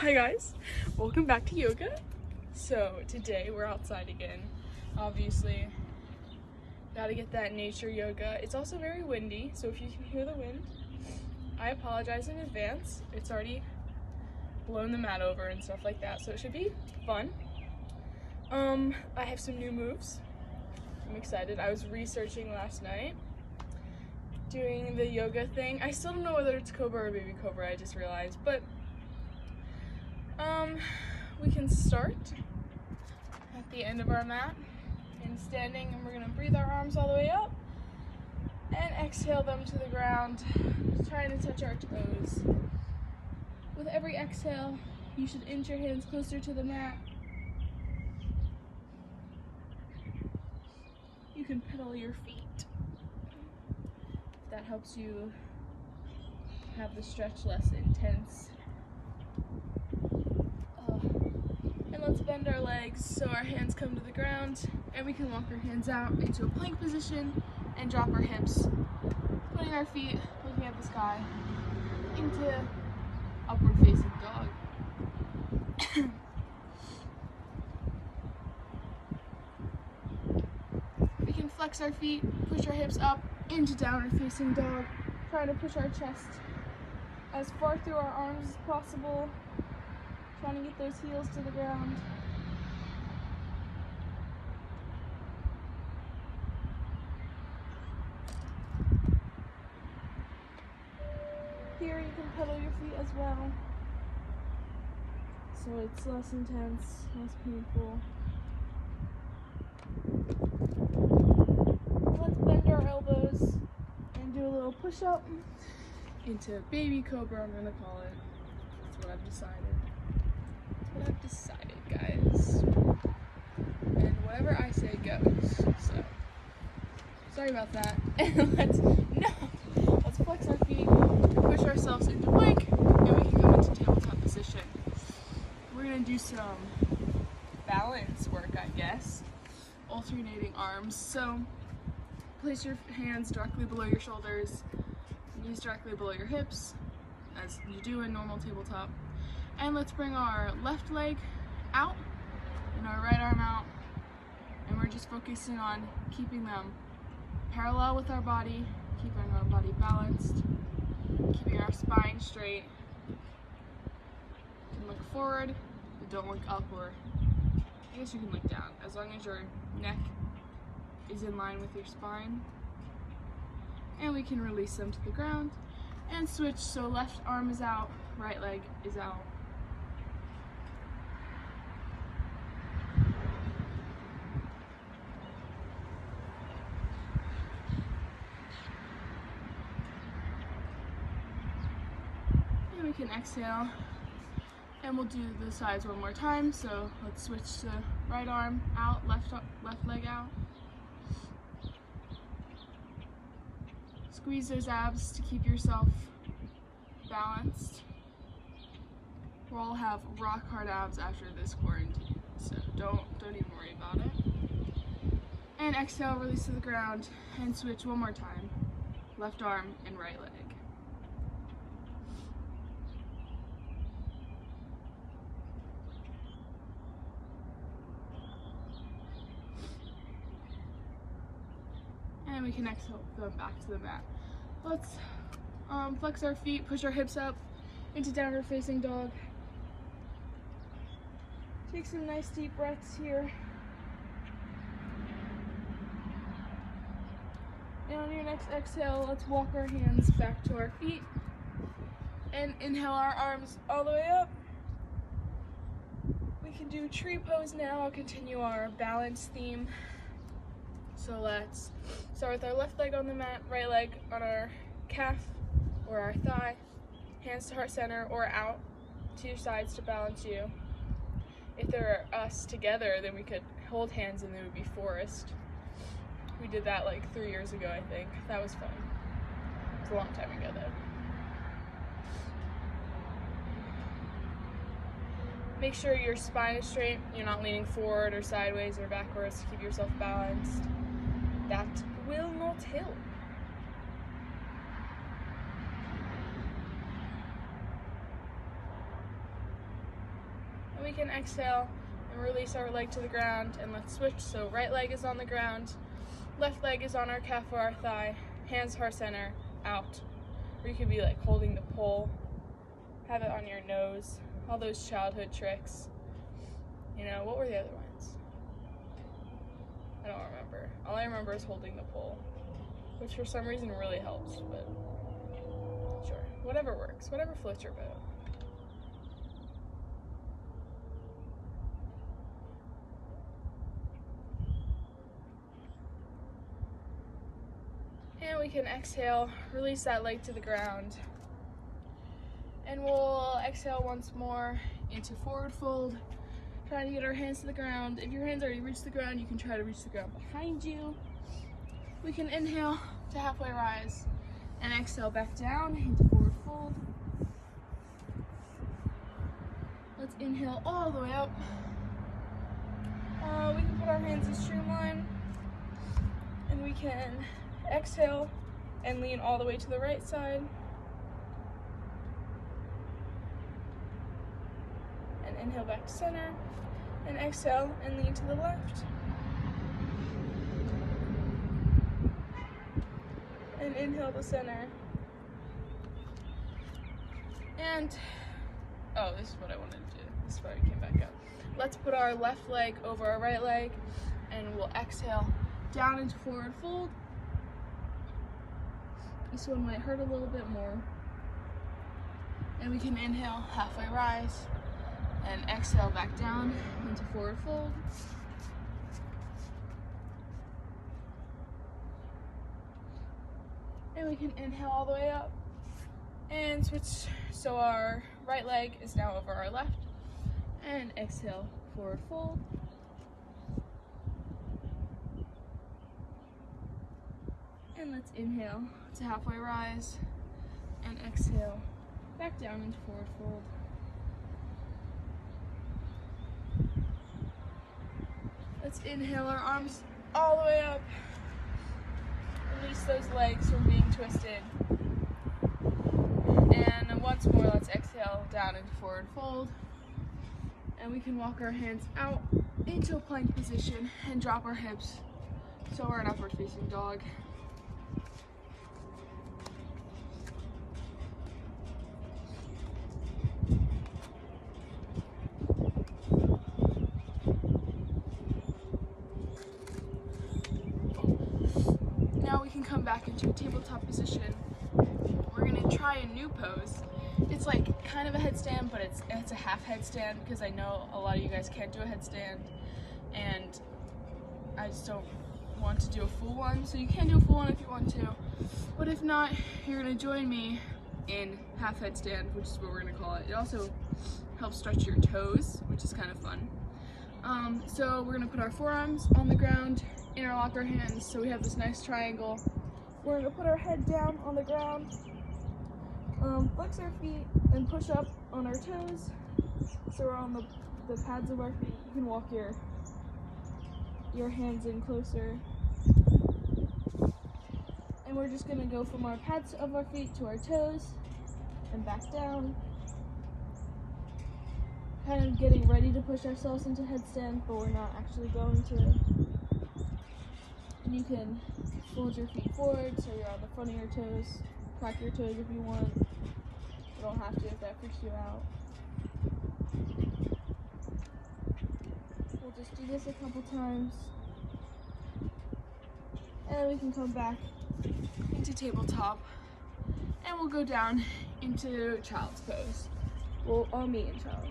Hi guys, welcome back to yoga. So today we're outside again. Obviously, gotta get that nature yoga. It's also very windy, so if you can hear the wind, I apologize in advance. It's already blown the mat over and stuff like that, so it should be fun. I have some new moves. I'm excited. I was researching last night, doing the yoga thing. I still don't know whether it's Cobra or Baby Cobra, I just realized, but we can start at the end of our mat in standing, and we're gonna breathe our arms all the way up and exhale them to the ground, trying to touch our toes. With every exhale, you should inch your hands closer to the mat. You can pedal your feet. That helps you have the stretch less intense. And let's bend our legs so our hands come to the ground, and we can walk our hands out into a plank position and drop our hips, putting our feet looking at the sky into upward facing dog. We can flex our feet, push our hips up into downward facing dog, trying to push our chest as far through our arms as possible, trying to get those heels to the ground. Here you can pedal your feet as well, so it's less intense, less painful. Let's bend our elbows and do a little push-up into Baby Cobra, I'm gonna call it. That's what I've decided. That's what I've decided, guys. And whatever I say goes, so sorry about that. And let's flex our feet, push ourselves into plank, and we can go into tabletop position. We're gonna do some balance work, I guess. Alternating arms. So place your hands directly below your shoulders, knees directly below your hips, as you do in normal tabletop. And let's bring our left leg out and our right arm out, and we're just focusing on keeping them parallel with our body, keeping our body balanced, keeping our spine straight. You can look forward, but don't look up, or I guess you can look down, as long as your neck is in line with your spine. And we can release them to the ground and switch, so left arm is out, right leg is out. And we can exhale, and we'll do the sides one more time. So let's switch to right arm out, left leg out. Squeeze those abs to keep yourself balanced. We'll all have rock hard abs after this quarantine, so don't even worry about it. And exhale, release to the ground, and switch one more time. Left arm and right leg. And we can exhale, go back to the mat. Let's flex our feet, push our hips up into downward facing dog. Take some nice deep breaths here. And on your next exhale, let's walk our hands back to our feet and inhale our arms all the way up. We can do tree pose now. I'll continue our balance theme. So let's start with our left leg on the mat, right leg on our calf or our thigh, hands to heart center or out to your sides to balance you. If there are us together, then we could hold hands and it would be forest. We did that like 3 years ago, I think. That was fun. It's a long time ago though. Make sure your spine is straight. You're not leaning forward or sideways or backwards to keep yourself balanced. That will not help. we can exhale and release our leg to the ground, and let's switch. So right leg is on the ground, left leg is on our calf or our thigh, hands heart center, out. Or you could be like holding the pole, have it on your nose, all those childhood tricks. You know, what were the other ones? I don't remember. All I remember is holding the pole, which for some reason really helps, but sure, whatever works, whatever floats your boat. And we can exhale, release that leg to the ground. And we'll exhale once more into forward fold, trying to get our hands to the ground. If your hands already reach the ground, you can try to reach the ground behind you. We can inhale to halfway rise and exhale back down into forward fold. Let's inhale all the way up. We can put our hands in streamline, and we can exhale and lean all the way to the right side. And inhale back to center, and exhale and lean to the left. And inhale to center. And, oh, this is what I wanted to do. This is why we came back up. Let's put our left leg over our right leg, and we'll exhale down into forward fold. This one might hurt a little bit more. And we can inhale, halfway rise, and exhale back down into forward fold. And we can inhale all the way up and switch. So our right leg is now over our left, and exhale, forward fold. And let's inhale to halfway rise and exhale back down into forward fold. Let's inhale our arms all the way up. Release those legs from being twisted. And once more, let's exhale down into forward fold. And we can walk our hands out into a plank position and drop our hips so we're an upward facing dog. Now we can come back into a tabletop position. We're gonna try a new pose. It's like kind of a headstand, but it's a half headstand, because I know a lot of you guys can't do a headstand, and I just don't want to do a full one. So you can do a full one if you want to, but if not, you're gonna join me in half headstand, which is what we're gonna call it. It also helps stretch your toes, which is kind of fun. So we're gonna put our forearms on the ground, interlock our hands so we have this nice triangle. We're gonna put our head down on the ground, flex our feet, and push up on our toes. So we're on the pads of our feet. You can walk your hands in closer. And we're just gonna go from our pads of our feet to our toes and back down. Kind of getting ready to push ourselves into headstand, but we're not actually going to. And you can fold your feet forward so you're on the front of your toes. Crack your toes if you want. You don't have to if that freaks you out. We'll just do this a couple times. And then we can come back into tabletop. And we'll go down into child's pose. We'll all meet in child's pose.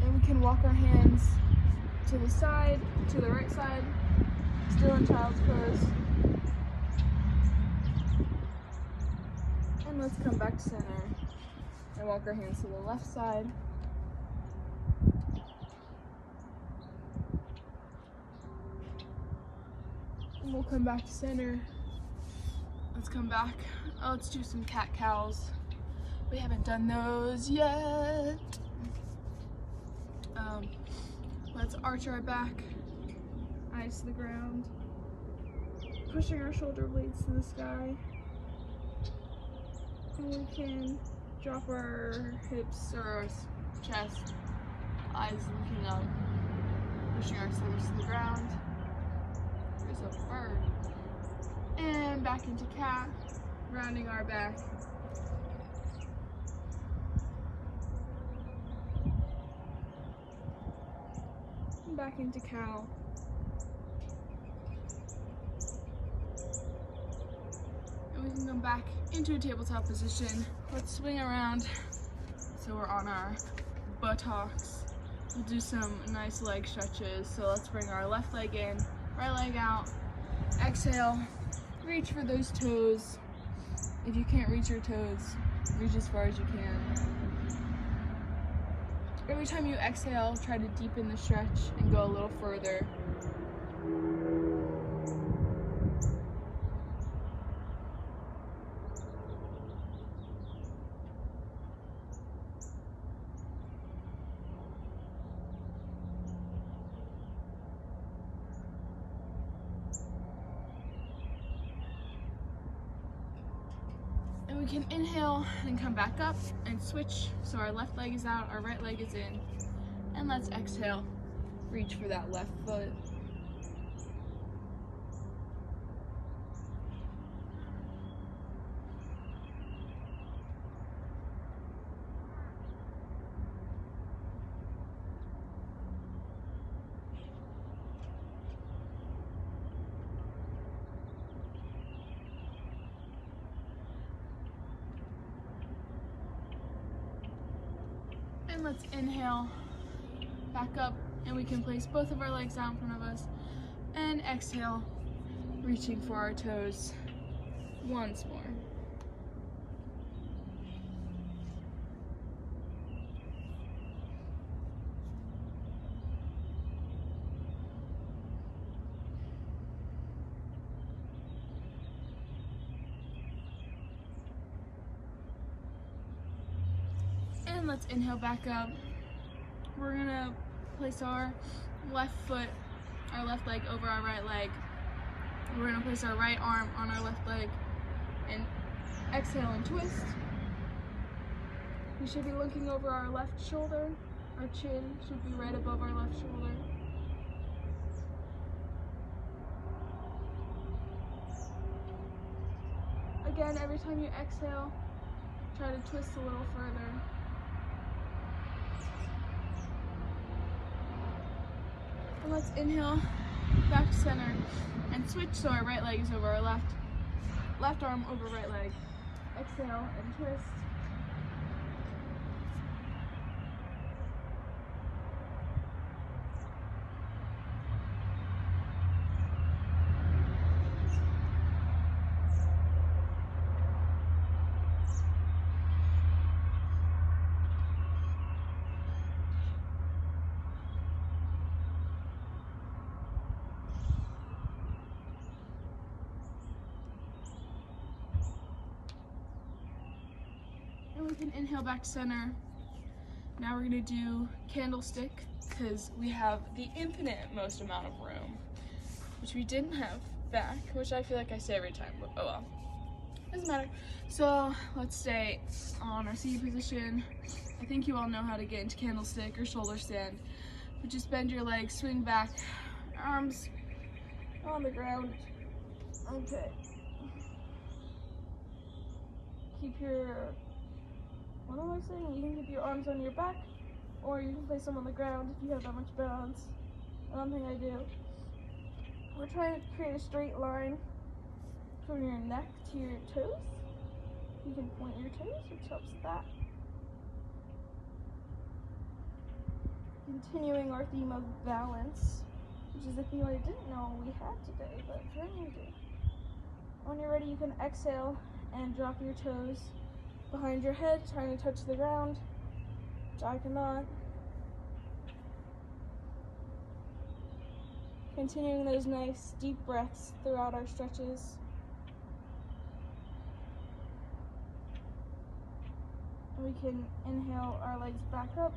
And we can walk our hands to the side, to the right side, still in child's pose. And let's come back to center and walk our hands to the left side. And we'll come back to center. Let's come back. Oh, let's do some cat cows. We haven't done those yet. Let's arch our back, eyes to the ground, pushing our shoulder blades to the sky. And we can drop our hips or our chest, eyes looking up, pushing our shoulders to the ground. There's a bird. And back into cat, rounding our back. And back into cow. And we can come back into a tabletop position. Let's swing around so we're on our buttocks. We'll do some nice leg stretches. So let's bring our left leg in, right leg out. Exhale, reach for those toes. If you can't reach your toes, reach as far as you can. Every time you exhale, try to deepen the stretch and go a little further. And we can inhale and come back up and switch. So our left leg is out, our right leg is in. And let's exhale, reach for that left foot. And let's inhale, back up, and we can place both of our legs out in front of us. And exhale, reaching for our toes once more. And let's inhale back up. We're gonna place our left foot, our left leg over our right leg. We're gonna place our right arm on our left leg and exhale and twist. We should be looking over our left shoulder. Our chin should be right above our left shoulder. Again, every time you exhale, try to twist a little further. And let's inhale back to center and switch so our right leg is over our left arm over right leg. Exhale and twist. And we can inhale back to center. Now we're gonna do candlestick because we have the infinite most amount of room, which we didn't have back, which I feel like I say every time, but oh well, doesn't matter. So let's stay on our seated position. I think you all know how to get into candlestick or shoulder stand, but just bend your legs, swing back, arms on the ground. Okay. Keep your, what am I saying? You can keep your arms on your back, or you can place them on the ground if you have that much balance. I don't think I do. We're trying to create a straight line from your neck to your toes. You can point your toes, which helps that. Continuing our theme of balance, which is a theme I didn't know we had today, but apparently we do. When you're ready, you can exhale and drop your toes behind your head, trying to touch the ground, which I cannot. Continuing those nice deep breaths throughout our stretches. And we can inhale our legs back up.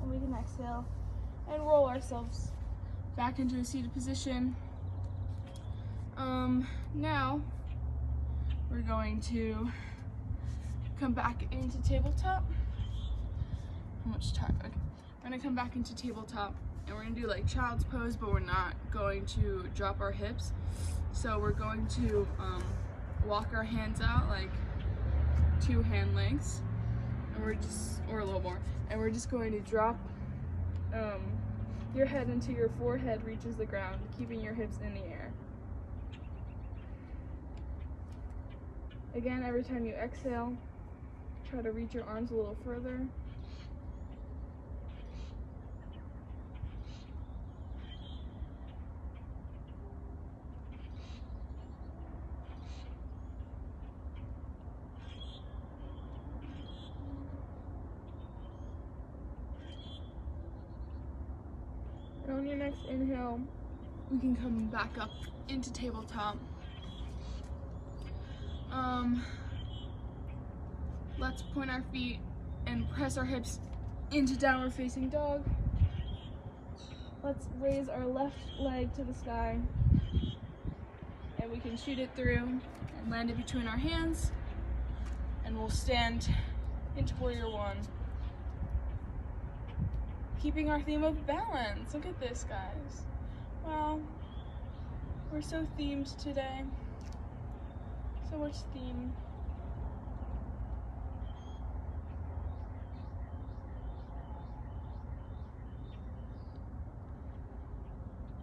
And we can exhale and roll ourselves back into a seated position. Now we're going to come back into tabletop. How much time? Okay. We're gonna come back into tabletop and we're gonna do like child's pose, but we're not going to drop our hips. So we're going to walk our hands out like 2 hand lengths, and or a little more, and we're just going to drop your head until your forehead reaches the ground, keeping your hips in the air. Again, every time you exhale, try to reach your arms a little further. And on your next inhale, we can come back up into tabletop. Let's point our feet and press our hips into downward facing dog. Let's raise our left leg to the sky, and we can shoot it through and land it between our hands, and we'll stand into warrior one. Keeping our theme of balance. Look at this, guys. Wow, we're so themed today. So much theme.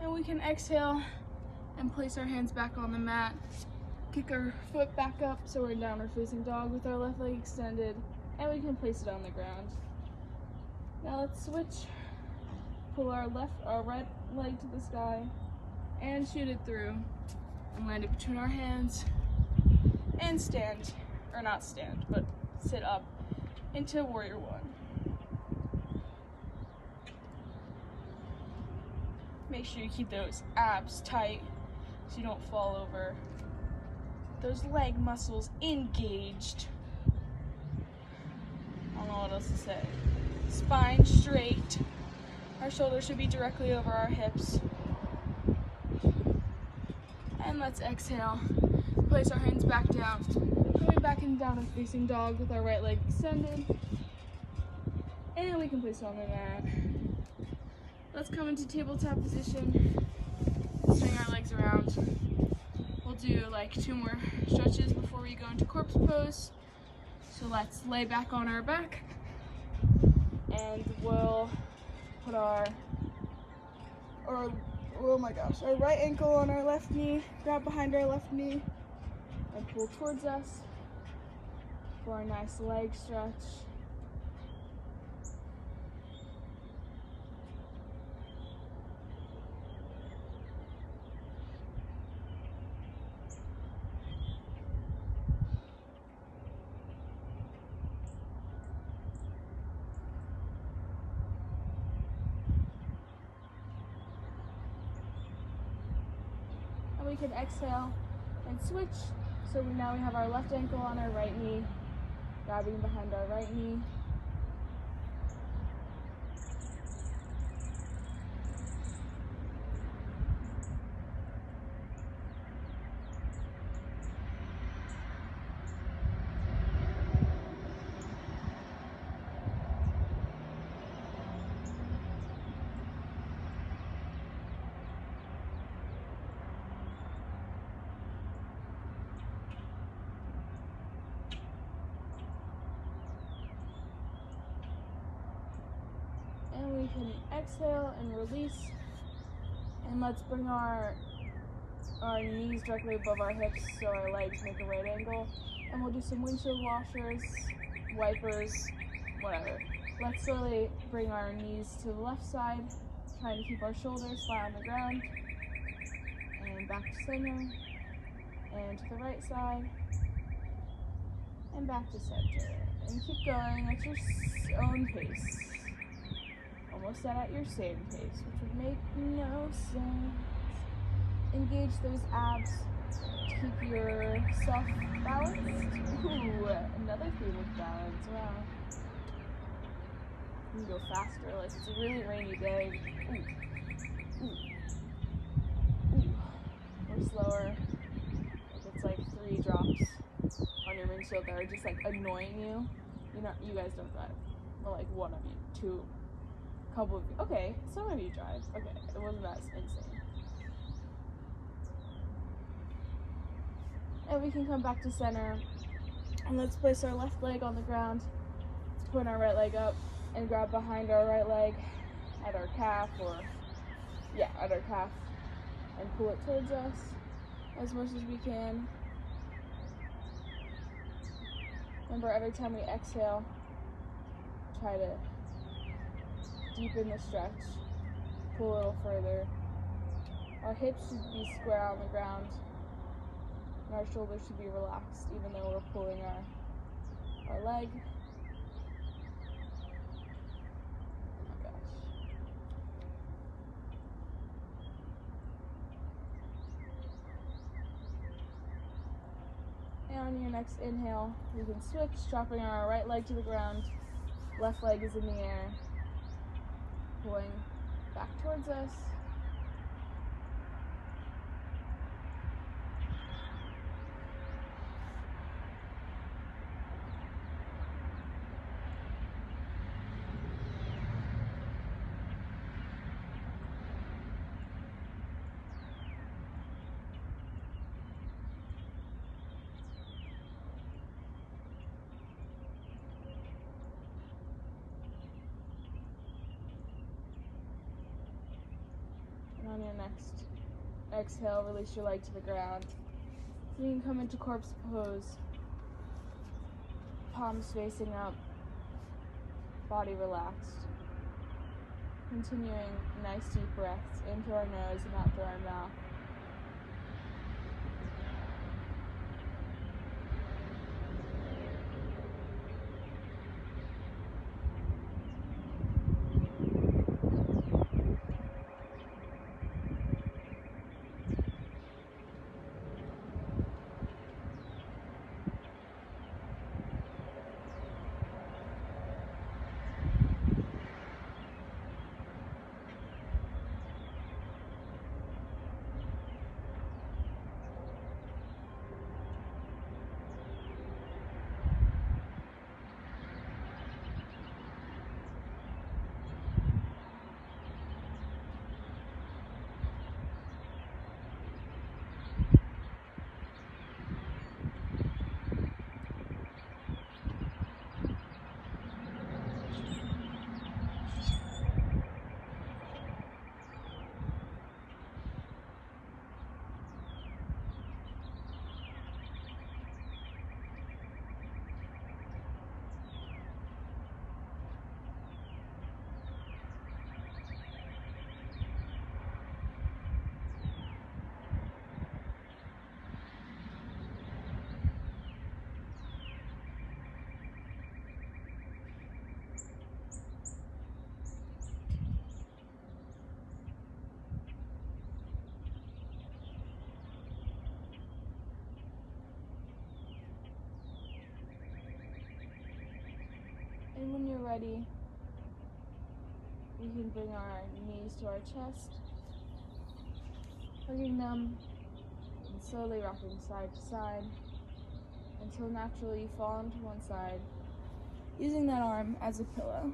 And we can exhale and place our hands back on the mat. Kick our foot back up so we're in downward facing dog with our left leg extended, and we can place it on the ground. Now let's switch. Pull our right leg to the sky and shoot it through and land it between our hands and stand, or not stand, but sit up into warrior one. Make sure you keep those abs tight so you don't fall over. Those leg muscles engaged. I don't know what else to say. Spine straight. Our shoulders should be directly over our hips. And let's exhale. Place our hands back down. Coming back in downward facing dog with our right leg extended. And we can place it on the mat. Let's come into tabletop position. Swing our legs around. We'll do like 2 more stretches before we go into corpse pose. So let's lay back on our back. And we'll put our right ankle on our left knee, grab behind our left knee, and pull towards us for a nice leg stretch. And we can exhale and switch. So now we have our left ankle on our right knee, grabbing behind our right knee. We can exhale and release, and let's bring our knees directly above our hips so our legs make a right angle, and we'll do some windshield washers, wipers, whatever. Let's slowly bring our knees to the left side, trying to keep our shoulders flat on the ground, and back to center, and to the right side, and back to center, and keep going at your own pace. almost set at your same pace, which would make no sense. Engage those abs to keep yourself balanced. Ooh, another theme with balance. Wow. You can go faster, like it's a really rainy day. Ooh. Ooh. Ooh. Or slower. Like it's like 3 drops on your windshield that are just like annoying you. You guys don't drive. Or like one of you, 2, couple of you. Okay, some of you drive. Okay, it wasn't that insane. And we can come back to center. And let's place our left leg on the ground. Let's point our right leg up and grab behind our right leg at our calf at our calf and pull it towards us as much as we can. Remember, every time we exhale, try to deepen the stretch, pull a little further. Our hips should be square on the ground, and our shoulders should be relaxed, even though we're pulling our leg. Oh my gosh. And on your next inhale, we can switch, dropping our right leg to the ground. Left leg is in the air, pulling back towards us. On your next exhale, release your leg to the ground. You can come into corpse pose. Palms facing up, body relaxed. Continuing nice deep breaths in through our nose and out through our mouth. And when you're ready, we can bring our knees to our chest, hugging them, and slowly rocking side to side until naturally you fall onto one side, using that arm as a pillow.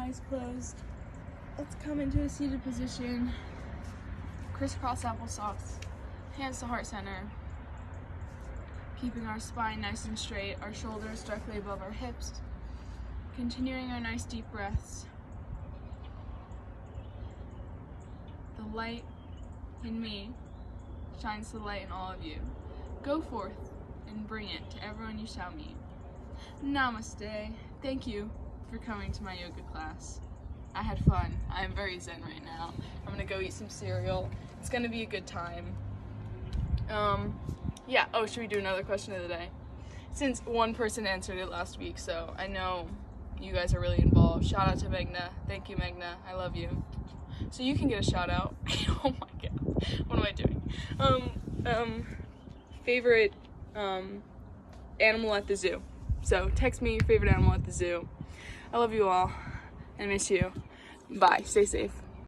eyes closed. Let's come into a seated position. Crisscross applesauce. Hands to heart center. Keeping our spine nice and straight, our shoulders directly above our hips. Continuing our nice deep breaths. The light in me shines the light in all of you. Go forth and bring it to everyone you shall meet. Namaste. Thank you for coming to my yoga class. I had fun. I am very zen right now. I'm gonna go eat some cereal. It's gonna be a good time. Yeah, oh, should we do another question of the day? Since one person answered it last week, so I know you guys are really involved. Shout out to Meghna. Thank you, Meghna. I love you. So you can get a shout out. Oh my god. What am I doing? Favorite animal at the zoo. So text me your favorite animal at the zoo. I love you all. I miss you. Bye. Stay safe.